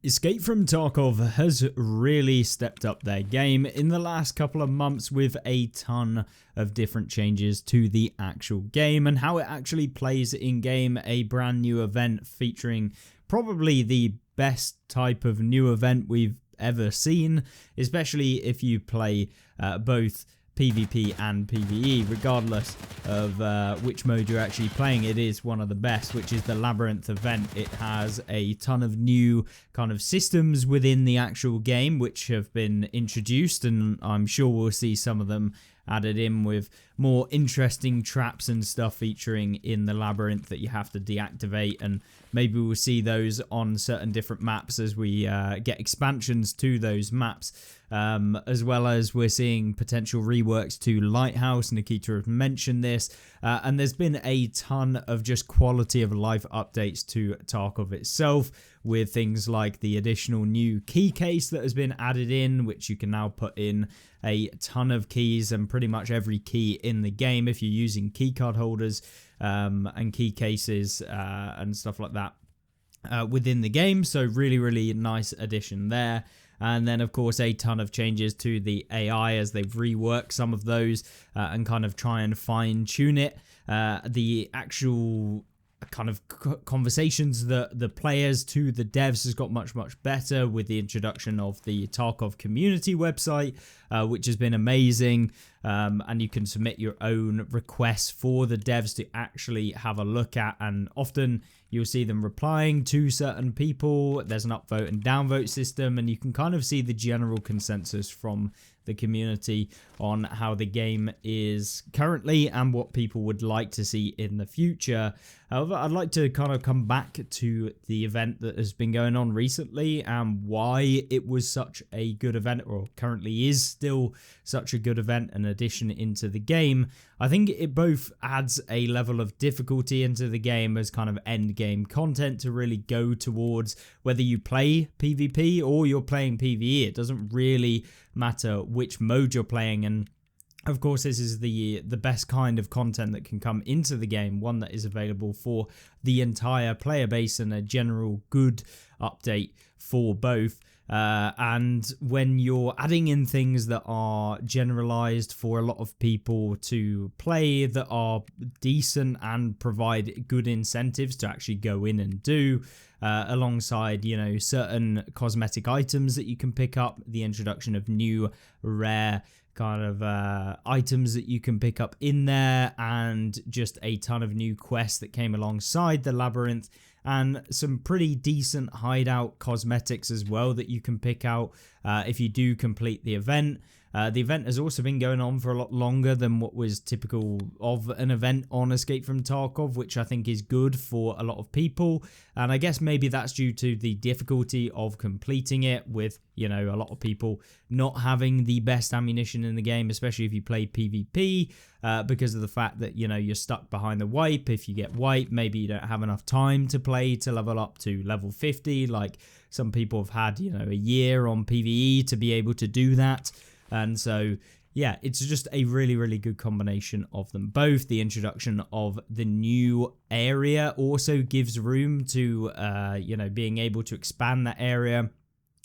Escape from Tarkov has really stepped up their game in the last couple of months with a ton of different changes to the actual game and how it actually plays in game. A brand new event featuring probably the best type of new event we've ever seen, especially if you play both PvP and PvE, regardless of which mode you're actually playing. It is one of the best, which is the Labyrinth event. It has a ton of new kind of systems within the actual game which have been introduced, and I'm sure we'll see some of them added in with more interesting traps and stuff featuring in the labyrinth that you have to deactivate, and maybe we'll see those on certain different maps as we get expansions to those maps, as well as we're seeing potential reworks to Lighthouse. Nikita have mentioned this, and there's been a ton of just quality of life updates to Tarkov itself, with things like the additional new key case that has been added in, which you can now put in a ton of keys and pretty much every key in the game if you're using keycard holders and key cases and stuff like that within the game. So really nice addition there. And then, of course, a ton of changes to the AI as they've reworked some of those and kind of try and fine-tune it. The actual kind of conversations that the players to the devs has got much better with the introduction of the Tarkov community website, which has been amazing, and you can submit your own requests for the devs to actually have a look at, and often you'll see them replying to certain people. There's an upvote and downvote system, and you can kind of see the general consensus from the community on how the game is currently and what people would like to see in the future. However, I'd like to kind of come back to the event that has been going on recently and why it was such a good event, or currently is still such a good event, an addition into the game. I think it both adds a level of difficulty into the game as kind of end game content to really go towards whether you play PvP or you're playing PvE. It doesn't really matter which mode you're playing, and of course this is the best kind of content that can come into the game, one that is available for the entire player base and a general good update for both. And when you're adding in things that are generalized for a lot of people to play, that are decent and provide good incentives to actually go in and do, alongside, you know, certain cosmetic items that you can pick up, the introduction of new rare kind of items that you can pick up in there, and just a ton of new quests that came alongside the labyrinth, and some pretty decent hideout cosmetics as well that you can pick out if you do complete the event. The event has also been going on for a lot longer than what was typical of an event on Escape from Tarkov, which I think is good for a lot of people. And I guess maybe that's due to the difficulty of completing it, with, you know, a lot of people not having the best ammunition in the game, especially if you play PvP, because of the fact that, you know, you're stuck behind the wipe. If you get wiped, maybe you don't have enough time to play to level up to level 50. Like some people have had, you know, a year on PvE to be able to do that. And so, yeah, it's just a really good combination of them both. The introduction of the new area also gives room to, you know, being able to expand that area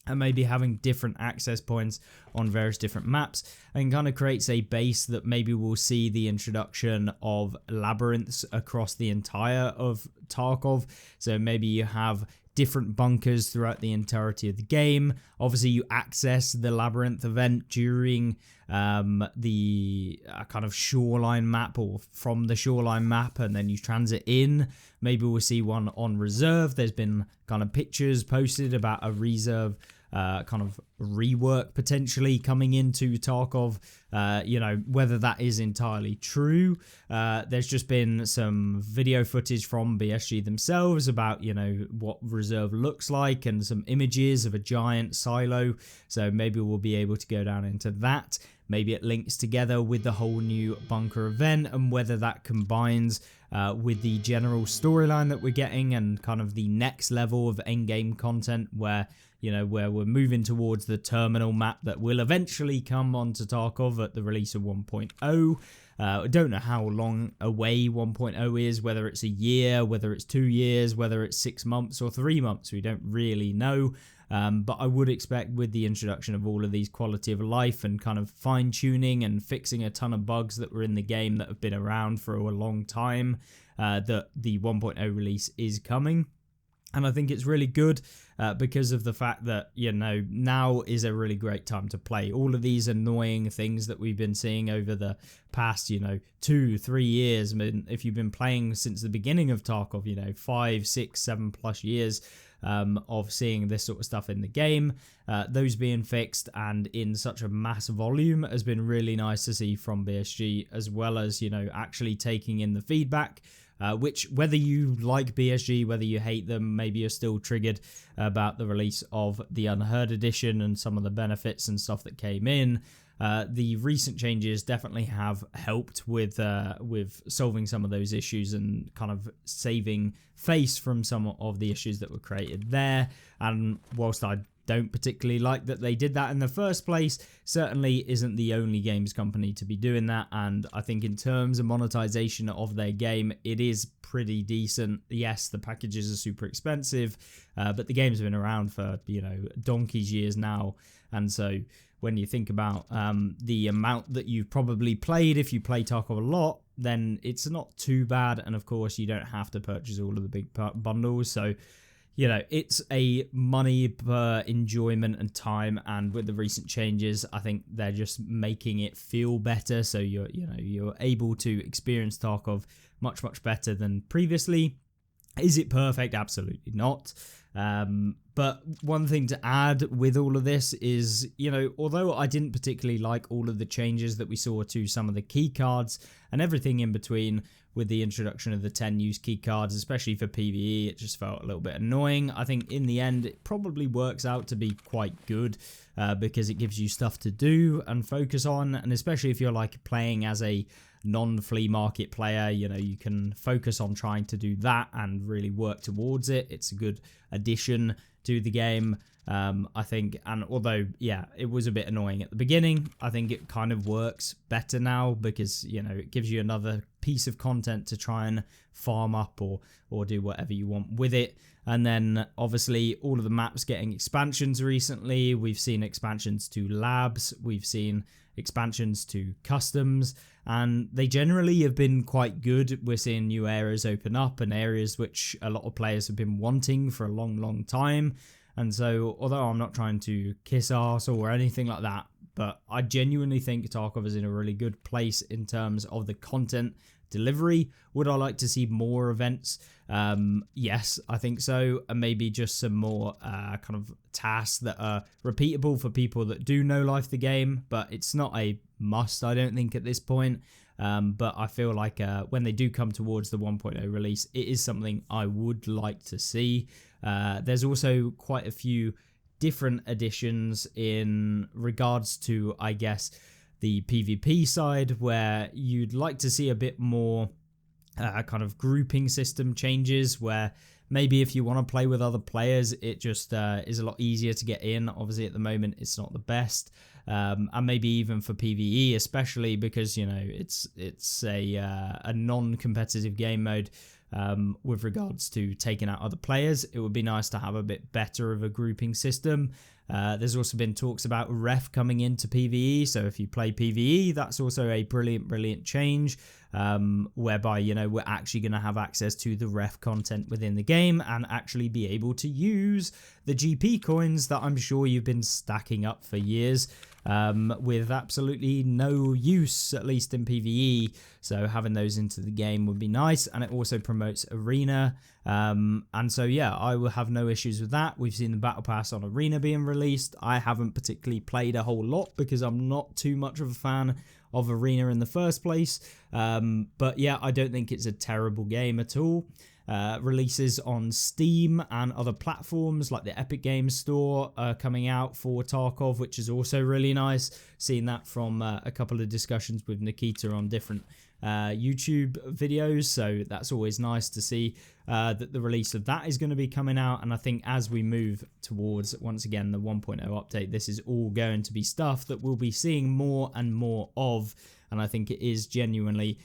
and maybe having different access points on various different maps, and kind of creates a base that maybe we'll see the introduction of labyrinths across the entire of Tarkov. So maybe you have different bunkers throughout the entirety of the game. Obviously, you access the labyrinth event during the kind of shoreline map, or from the shoreline map, and then you transit in. Maybe we'll see one on reserve. There's been kind of pictures posted about a reserve kind of rework potentially coming into Tarkov. You know, whether that is entirely true. There's just been some video footage from BSG themselves about, you know, what reserve looks like, and some images of a giant silo. So maybe we'll be able to go down into that. Maybe it links together with the whole new bunker event, and whether that combines with the general storyline that we're getting, and kind of the next level of endgame content where, you know, where we're moving towards the terminal map that will eventually come onto Tarkov at the release of 1.0. I don't know how long away 1.0 is, whether it's a year, whether it's 2 years, whether it's 6 months or 3 months. We don't really know. But I would expect with the introduction of all of these quality of life and kind of fine tuning and fixing a ton of bugs that were in the game that have been around for a long time, that the 1.0 release is coming. And I think it's really good because of the fact that, now is a really great time to play. All of these annoying things that we've been seeing over the past, 2-3 years. I mean, if you've been playing since the beginning of Tarkov, 5, 6, 7+ years of seeing this sort of stuff in the game, those being fixed and in such a mass volume has been really nice to see from BSG, as well as, actually taking in the feedback. Which, whether you like BSG, whether you hate them, maybe you're still triggered about the release of the Unheard Edition and some of the benefits and stuff that came in. The recent changes definitely have helped with solving some of those issues and kind of saving face from some of the issues that were created there. And whilst I don't particularly like that they did that in the first place, certainly isn't the only games company to be doing that. And I think in terms of monetization of their game, it is pretty decent. Yes, the packages are super expensive, but the game's been around for, donkey's years now. And so when you think about the amount that you've probably played, if you play Tarkov a lot, then it's not too bad. And of course, you don't have to purchase all of the big bundles. So it's a money per enjoyment and time, and with the recent changes, I think they're just making it feel better. So you're able to experience Tarkov much better than previously. Is it perfect? Absolutely not. But one thing to add with all of this is, although I didn't particularly like all of the changes that we saw to some of the key cards and everything in between, with the introduction of the 10 use key cards, especially for PvE, it just felt a little bit annoying. I think in the end, it probably works out to be quite good because it gives you stuff to do and focus on. And especially if you're like playing as a non-flea market player, you can focus on trying to do that and really work towards it. It's a good addition to the game, I think. And although, it was a bit annoying at the beginning, I think it kind of works better now because, it gives you another piece of content to try and farm up or do whatever you want with it. And then obviously all of the maps getting expansions recently. We've seen expansions to labs, we've seen expansions to customs, and they generally have been quite good. We're seeing new areas open up and areas which a lot of players have been wanting for a long time. And so, although I'm not trying to kiss arse or anything like that, but I genuinely think Tarkov is in a really good place in terms of the content delivery. Would I like to see more events? Yes, I think so. And maybe just some more kind of tasks that are repeatable for people that do know life the game, but it's not a must, I don't think, at this point. But I feel like when they do come towards the 1.0 release, it is something I would like to see. There's also quite a few different additions in regards to, I guess, the PvP side, where you'd like to see a bit more kind of grouping system changes, where maybe if you want to play with other players, it just is a lot easier to get in. Obviously, at the moment, it's not the best. And maybe even for PvE, especially because, it's a non-competitive game mode. With regards to taking out other players, it would be nice to have a bit better of a grouping system. There's also been talks about ref coming into PvE, so if you play PvE, that's also a brilliant change, whereby, we're actually going to have access to the ref content within the game and actually be able to use the GP coins that I'm sure you've been stacking up for years, with absolutely no use, at least in PvE. So having those into the game would be nice, and it also promotes Arena. And so, I will have no issues with that. We've seen the Battle Pass on Arena being released. I haven't particularly played a whole lot because I'm not too much of a fan of Arena in the first place. But I don't think it's a terrible game at all. Releases on Steam and other platforms like the Epic Games Store are coming out for Tarkov, which is also really nice. Seeing that from a couple of discussions with Nikita on different YouTube videos, so that's always nice to see that the release of that is going to be coming out. And I think as we move towards, once again, the 1.0 update, this is all going to be stuff that we'll be seeing more and more of, and I think it is genuinely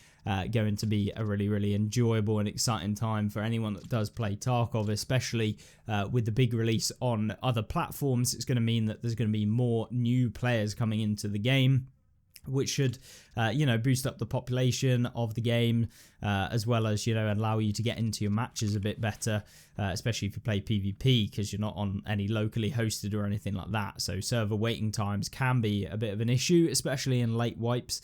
going to be a really enjoyable and exciting time for anyone that does play Tarkov, especially with the big release on other platforms. It's going to mean that there's going to be more new players coming into the game, which should, boost up the population of the game, as well as, allow you to get into your matches a bit better, especially if you play PvP, because you're not on any locally hosted or anything like that. So server waiting times can be a bit of an issue, especially in late wipes.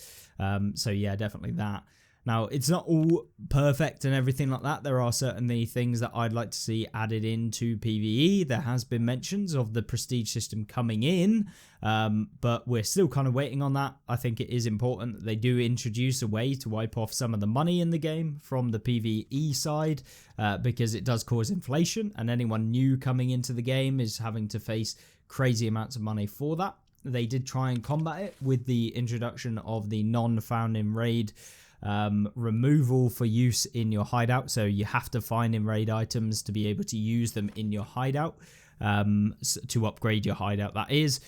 So yeah, definitely that. Now, it's not all perfect and everything like that. There are certainly things that I'd like to see added into PvE. There has been mentions of the prestige system coming in, but we're still kind of waiting on that. I think it is important that they do introduce a way to wipe off some of the money in the game from the PvE side, because it does cause inflation, and anyone new coming into the game is having to face crazy amounts of money for that. They did try and combat it with the introduction of the non-found in raid removal for use in your hideout. So you have to find in raid items to be able to use them in your hideout, to upgrade your hideout, that is,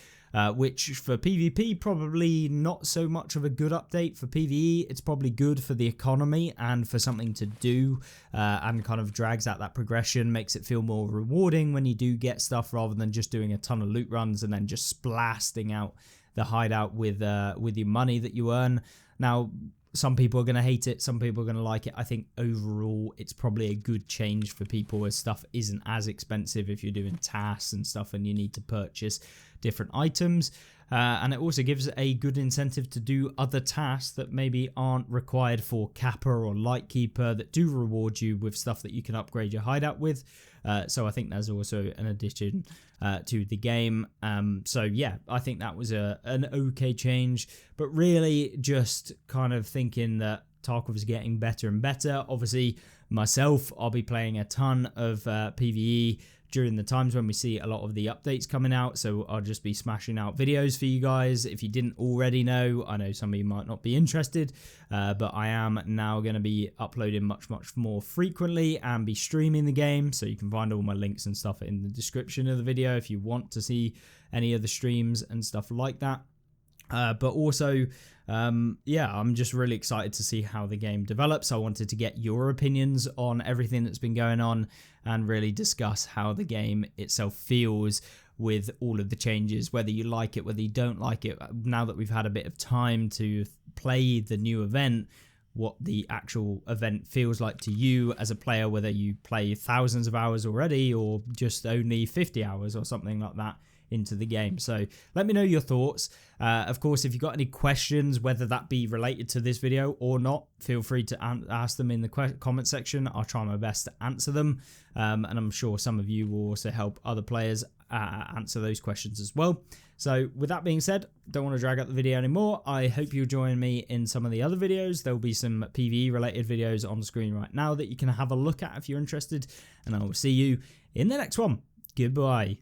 which for PvP probably not so much of a good update. For PvE it's probably good for the economy and for something to do, and kind of drags out that progression, makes it feel more rewarding when you do get stuff, rather than just doing a ton of loot runs and then just blasting out the hideout with your money that you earn. Now, some people are going to hate it, some people are going to like it. I think overall it's probably a good change for people, as stuff isn't as expensive if you're doing tasks and stuff and you need to purchase different items. And it also gives a good incentive to do other tasks that maybe aren't required for Kappa or Lightkeeper, that do reward you with stuff that you can upgrade your hideout with. So I think there's also an addition to the game. So yeah, I think that was an okay change, but really just kind of thinking that Tarkov is getting better and better. Obviously, myself, I'll be playing a ton of PvE during the times when we see a lot of the updates coming out, so I'll just be smashing out videos for you guys. If you didn't already know, I know some of you might not be interested, but I am now going to be uploading much more frequently and be streaming the game, so you can find all my links and stuff in the description of the video if you want to see any of the streams and stuff like that. But also, yeah, I'm just really excited to see how the game develops. I wanted to get your opinions on everything that's been going on and really discuss how the game itself feels with all of the changes, whether you like it, whether you don't like it. Now that we've had a bit of time to play the new event, what the actual event feels like to you as a player, whether you play thousands of hours already or just only 50 hours or something like that into the game. So let me know your thoughts. Of course, if you've got any questions, whether that be related to this video or not, feel free to ask them in the comment section. I'll try my best to answer them, and I'm sure some of you will also help other players answer those questions as well. So with that being said, don't want to drag out the video anymore. I hope you'll join me in some of the other videos. There'll be some PvE related videos on the screen right now that you can have a look at if you're interested, and I will see you in the next one. Goodbye.